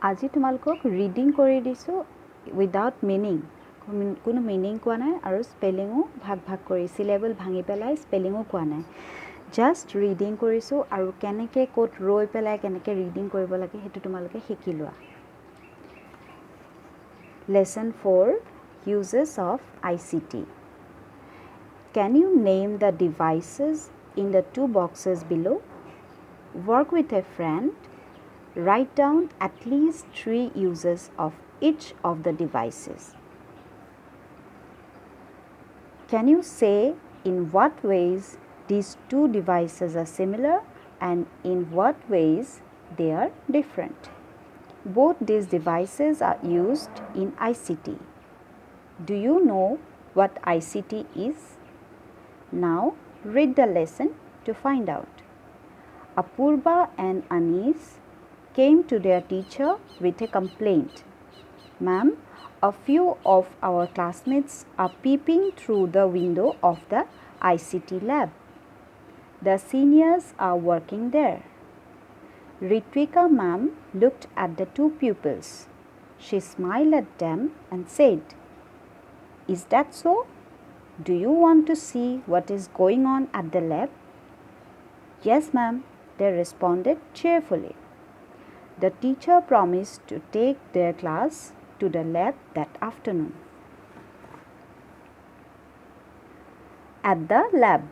আজি তোমালোকক ৰিডিং কৰি দিছোঁ উইদাউট মিনিং কোনো মিনিং কোৱা নাই আৰু স্পেলিঙো ভাগ কৰি চিলেবল ভাঙি পেলাই স্পেলিঙো কোৱা নাই জাষ্ট ৰিডিং কৰিছোঁ আৰু কেনেকৈ ক'ত ৰৈ পেলাই কেনেকৈ ৰিডিং কৰিব লাগে সেইটো তোমালোকে শিকি লোৱা lesson 4 uses of ICT Can you name the devices in the two boxes below work with a friend Write down at least 3 uses of each of the devices. Can you say in what ways these two devices are similar and in what ways they are different? Both these devices are used in ICT. Do you know what ICT is? Now read the lesson to find out. Apurva and Anis came to their teacher with a complaint. Ma'am, a few of our classmates are peeping through the window of the ICT lab. The seniors are working there. Ritvika ma'am looked at the two pupils. She smiled at them and said, Is that so? Do you want to see what is going on at the lab? Yes, ma'am, they responded cheerfully. The teacher promised to take their class to the lab that afternoon. At the lab,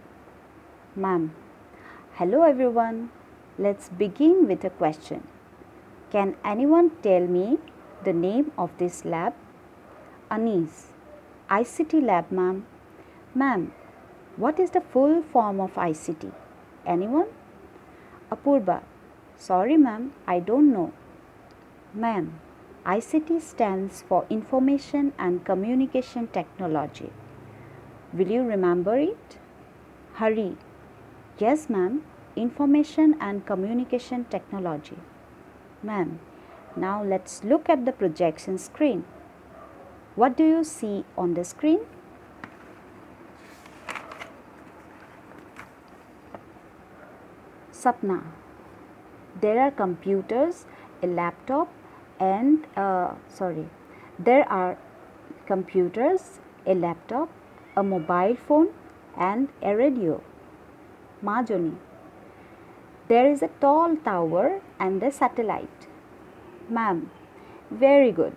ma'am. Hello everyone. Let's begin with a question. Can anyone tell me the name of this lab? Anis. ICT lab, ma'am. Ma'am, what is the full form of ICT? Anyone? Apurva. Sorry ma'am, I don't know. Ma'am, ICT stands for Information and Communication Technology. Will you remember it? Hari. Yes ma'am, Information and Communication Technology. Ma'am, now let's look at the projection screen. What do you see on the screen? Sapna. There are computers, a laptop and there are computers, a laptop, a mobile phone and a radio. Majoni. There is a tall tower and a satellite. Ma'am, very good.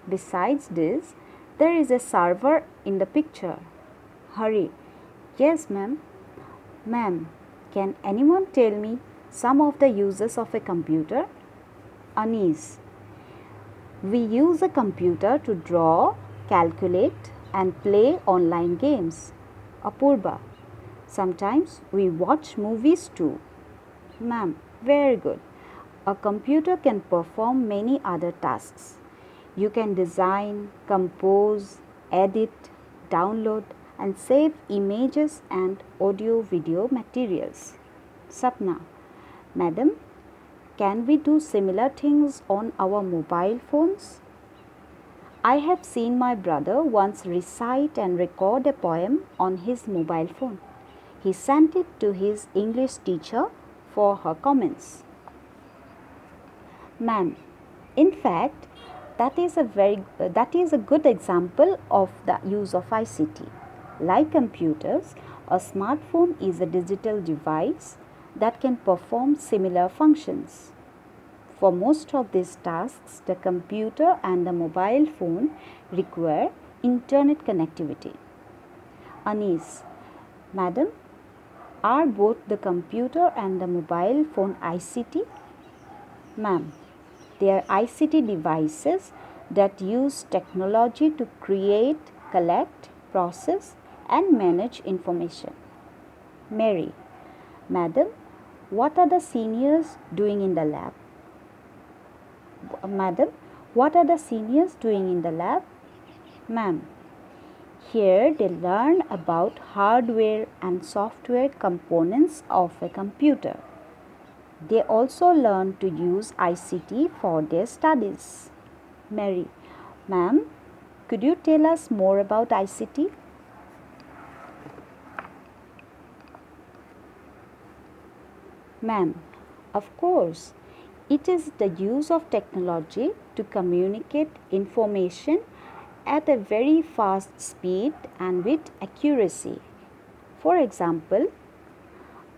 Besides this, there is a server in the picture. Hari. Yes, ma'am. Ma'am, can anyone tell me some of the uses of a computer? Anis. We use a computer to draw, calculate and play online games. Apurva. Sometimes we watch movies too. Ma'am, very good. A computer can perform many other tasks. You can design, compose, edit, download and save images and audio-video materials. Sapna. Madam, can we do similar things on our mobile phones? I have seen my brother once recite and record a poem on his mobile phone. He sent it to his English teacher for her comments. Ma'am, in fact, that is a good example of the use of ICT. Like computers, a smartphone is a digital device that can perform similar functions. For most of these tasks, the computer and the mobile phone require internet connectivity. Anis. Madam, are both the computer and the mobile phone ICT? Ma'am, they are ICT devices that use technology to create, collect, process and manage information. Mary. Madam, what are the seniors doing in the lab? Madam, what are the seniors doing in the lab? Ma'am, here they learn about hardware and software components of a computer. They also learn to use ICT for their studies. Mary. Ma'am, could you tell us more about ICT? Ma'am, of course. It is the use of technology to communicate information at a very fast speed and with accuracy. For example,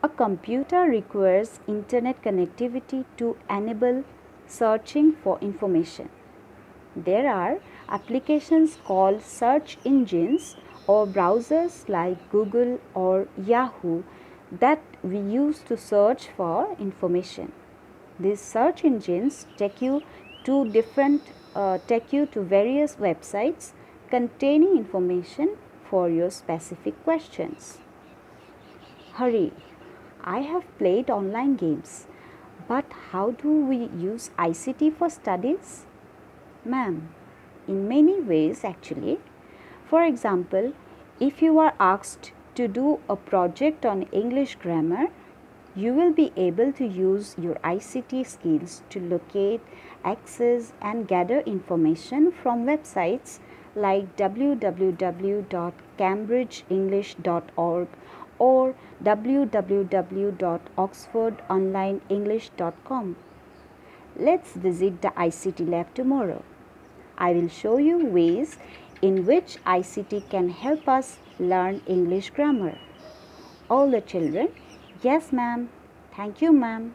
a computer requires internet connectivity to enable searching for information. There are applications called search engines or browsers like Google or Yahoo that we use to search for information. These search engines take you to various websites containing information for your specific questions. Hurry, I have played online games, but how do we use ICT for studies? Ma'am, in many ways actually. For example, if you are asked to do a project on English grammar, you will be able to use your ICT skills to locate, access and gather information from websites like www.cambridgeenglish.org or www.oxfordonlineenglish.com. Let's visit the ICT lab tomorrow. I will show you ways in which ICT can help us learn English grammar. All the children, yes ma'am, thank you ma'am.